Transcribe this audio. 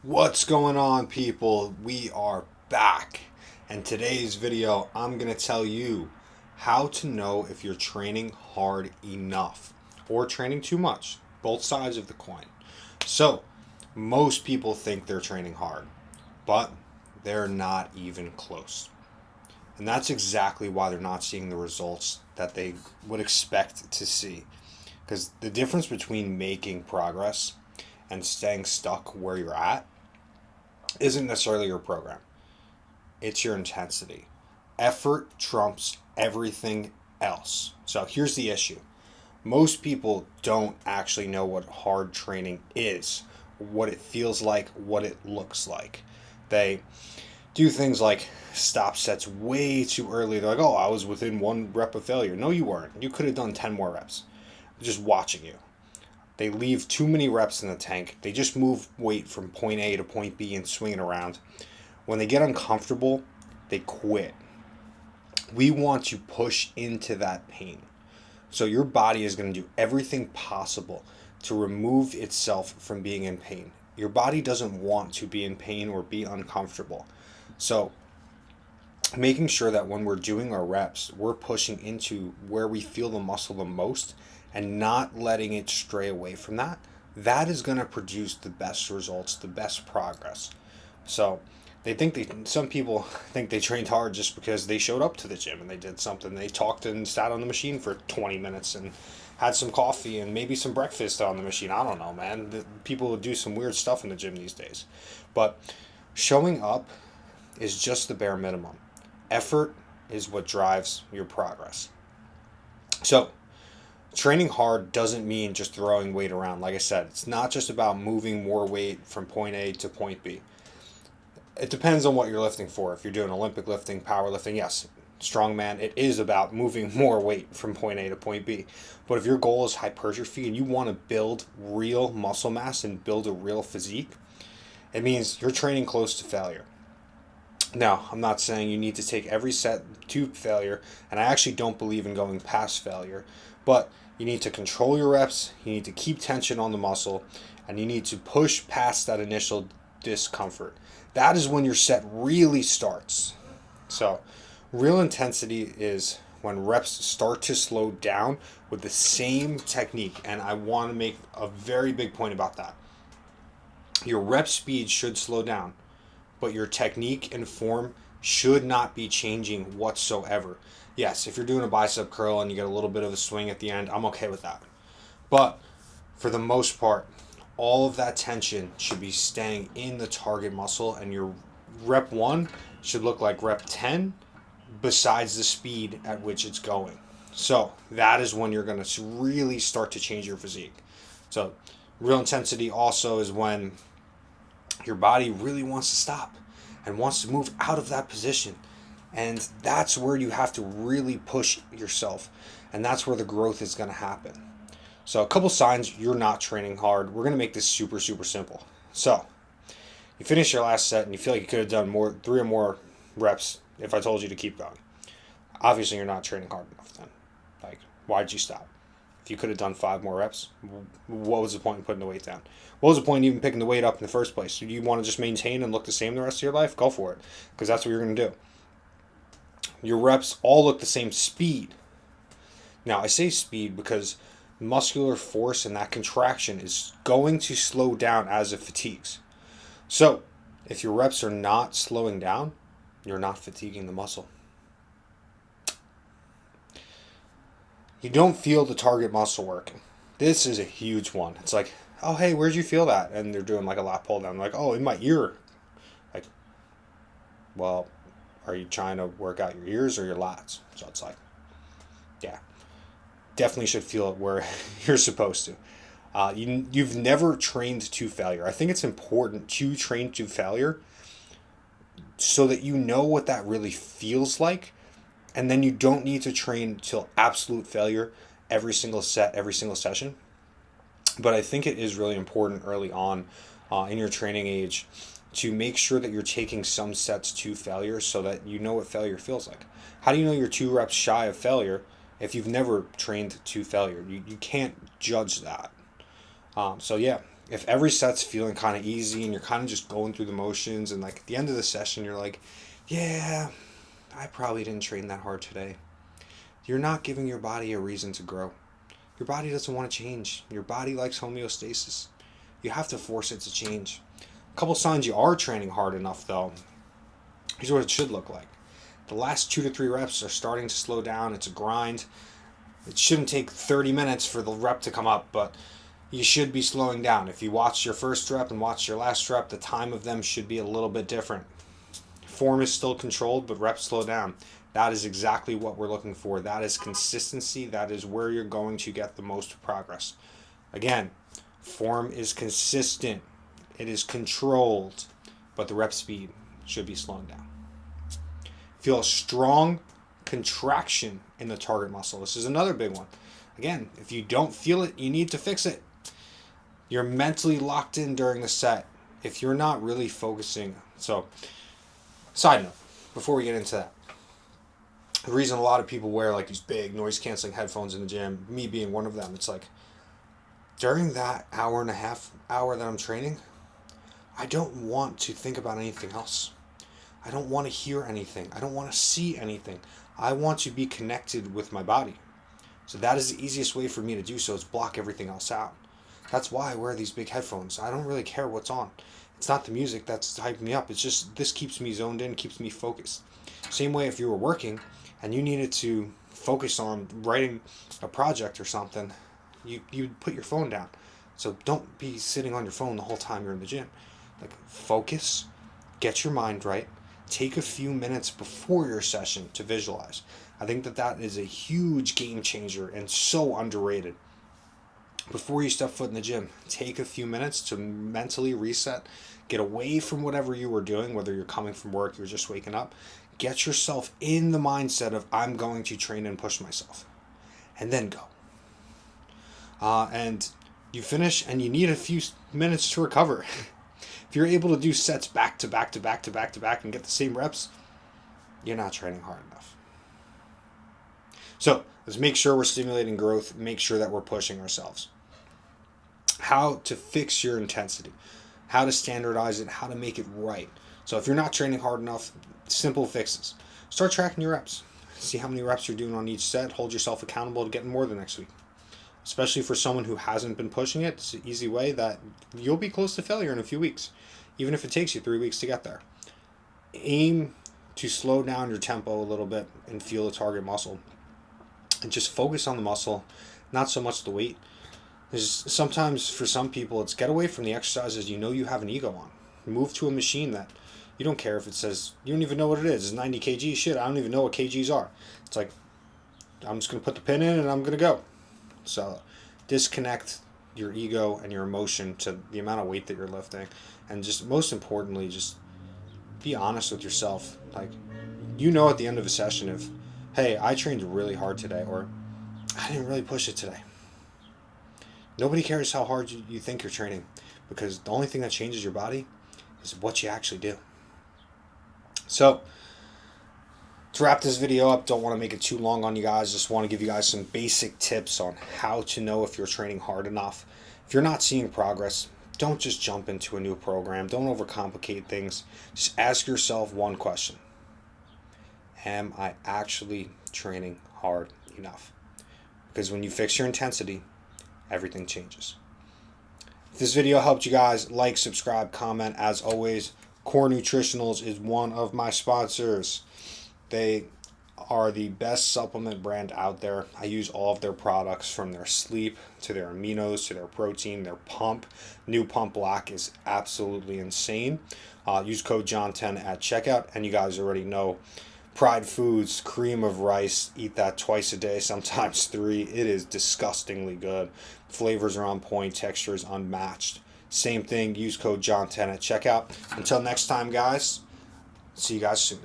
What's going on, people? We are back. And today's video, I'm going to tell you how to know if you're training hard enough or training too much. Both sides of the coin. So, most people think they're training hard, but they're not even close. And that's exactly why they're not seeing the results that they would expect to see. Because the difference between making progress and staying stuck where you're at isn't necessarily your program, it's your intensity. Effort trumps everything else. So here's the issue: most people don't actually know what hard training is, what it feels like, what it looks like. They do things like stop sets way too early. They're like, oh, I was within one rep of failure. No, you weren't. You could have done 10 more reps. Just watching you. They leave too many reps in the tank. They just move weight from point A to point B and swing it around. When they get uncomfortable, they quit. We want to push into that pain. So your body is going to do everything possible to remove itself from being in pain. Your body doesn't want to be in pain or be uncomfortable. So making sure that when we're doing our reps, we're pushing into where we feel the muscle the most and not letting it stray away from that, that is going to produce the best results, the best progress. So some people think they trained hard just because they showed up to the gym and they did something. They talked and sat on the machine for 20 minutes and had some coffee and maybe some breakfast on the machine. I don't know, man. People do some weird stuff in the gym these days. But showing up is just the bare minimum. Effort is what drives your progress. So, training hard doesn't mean just throwing weight around. Like I said, it's not just about moving more weight from point A to point B. It depends on what you're lifting for. If you're doing Olympic lifting, powerlifting, yes, strongman, it is about moving more weight from point A to point B. But if your goal is hypertrophy and you want to build real muscle mass and build a real physique, it means you're training close to failure. Now, I'm not saying you need to take every set to failure, and I actually don't believe in going past failure, but you need to control your reps, you need to keep tension on the muscle, and you need to push past that initial discomfort. That is when your set really starts. So, real intensity is when reps start to slow down with the same technique, and I want to make a very big point about that. Your rep speed should slow down, but your technique and form should not be changing whatsoever. Yes, if you're doing a bicep curl and you get a little bit of a swing at the end, I'm okay with that. But for the most part, all of that tension should be staying in the target muscle, and your rep 1 should look like rep 10 besides the speed at which it's going. So that is when you're going to really start to change your physique. So real intensity also is when your body really wants to stop and wants to move out of that position. And that's where you have to really push yourself. And that's where the growth is going to happen. So, a couple signs you're not training hard. We're going to make this super, super simple. So, you finish your last set and you feel like you could have done more, 3 or more reps if I told you to keep going. Obviously, you're not training hard enough then. Like, why'd you stop? If you could have done 5 more reps, what was the point in putting the weight down? What was the point in even picking the weight up in the first place? Do you want to just maintain and look the same the rest of your life? Go for it, because that's what you're going to do. Your reps all look the same speed. Now, I say speed because muscular force and that contraction is going to slow down as it fatigues. So, if your reps are not slowing down, you're not fatiguing the muscle. You don't feel the target muscle working. This is a huge one. It's like, oh, hey, where'd you feel that? And they're doing like a lat pull down. Like, oh, in my ear. Like, well, are you trying to work out your ears or your lats? So it's like, yeah, definitely should feel it where you're supposed to. You've never trained to failure. I think it's important to train to failure so that you know what that really feels like, and then you don't need to train till absolute failure every single set, every single session. But I think it is really important early on in your training age to make sure that you're taking some sets to failure so that you know what failure feels like. How do you know you're 2 reps shy of failure if you've never trained to failure? You can't judge that. So yeah, If every set's feeling kind of easy and you're kind of just going through the motions, and like at the end of the session you're like, yeah, I probably didn't train that hard today, you're not giving your body a reason to grow. Your body doesn't want to change. Your body likes homeostasis. You have to force it to change. A couple signs you are training hard enough, though. Here's what it should look like. The last 2 to 3 reps are starting to slow down. It's a grind. It shouldn't take 30 minutes for the rep to come up, but you should be slowing down. If you watch your first rep and watch your last rep, the time of them should be a little bit different. Form is still controlled, but reps slow down. That is exactly what we're looking for. That is consistency. That is where you're going to get the most progress. Again, form is consistent. It is controlled, but the rep speed should be slowing down. Feel a strong contraction in the target muscle. This is another big one. Again, if you don't feel it, you need to fix it. You're mentally locked in during the set. If you're not really focusing. So, side note, before we get into that, the reason a lot of people wear like these big noise canceling headphones in the gym, me being one of them, it's like during that hour and a half hour that I'm training, I don't want to think about anything else. I don't want to hear anything. I don't want to see anything. I want to be connected with my body. So that is the easiest way for me to do so, is block everything else out. That's why I wear these big headphones. I don't really care what's on. It's not the music that's hyping me up. It's just this keeps me zoned in, keeps me focused. Same way if you were working and you needed to focus on writing a project or something, you put your phone down. So don't be sitting on your phone the whole time you're in the gym. Like, focus, get your mind right, take a few minutes before your session to visualize. I think that is a huge game changer and so underrated. Before you step foot in the gym, take a few minutes to mentally reset, get away from whatever you were doing, whether you're coming from work, you're just waking up. Get yourself in the mindset of, I'm going to train and push myself. And then go. And you finish and you need a few minutes to recover. If you're able to do sets back to back to back to back to back and get the same reps, you're not training hard enough. So let's make sure we're stimulating growth, make sure that we're pushing ourselves. How to fix your intensity, how to standardize it, how to make it right. So if you're not training hard enough, simple fixes. Start tracking your reps. See how many reps you're doing on each set. Hold yourself accountable to getting more the next week. Especially for someone who hasn't been pushing it, it's an easy way that you'll be close to failure in a few weeks, even if it takes you 3 weeks to get there. Aim to slow down your tempo a little bit and feel the target muscle. And just focus on the muscle, not so much the weight. There's sometimes for some people, it's get away from the exercises you know you have an ego on. Move to a machine that you don't care if it says, you don't even know what it is. It's 90 kg. Shit, I don't even know what kgs are. It's like, I'm just going to put the pin in and I'm going to go. So disconnect your ego and your emotion to the amount of weight that you're lifting. And just most importantly, just be honest with yourself. Like, you know at the end of a session if, hey, I trained really hard today, or I didn't really push it today. Nobody cares how hard you think you're training, because the only thing that changes your body is what you actually do. So, to wrap this video up, don't want to make it too long on you guys. Just want to give you guys some basic tips on how to know if you're training hard enough. If you're not seeing progress, don't just jump into a new program. Don't overcomplicate things. Just ask yourself one question. Am I actually training hard enough? Because when you fix your intensity, everything changes. If this video helped you guys, like, subscribe, comment. As always, Core Nutritionals is one of my sponsors. They are the best supplement brand out there. I use all of their products, from their sleep to their aminos to their protein, their pump. New Pump Black is absolutely insane. Use code John10 at checkout, and you guys already know Pride Foods, cream of rice, eat that twice a day, sometimes 3. It is disgustingly good. Flavors are on point, texture is unmatched. Same thing, use code John10 at checkout. Until next time, guys, see you guys soon.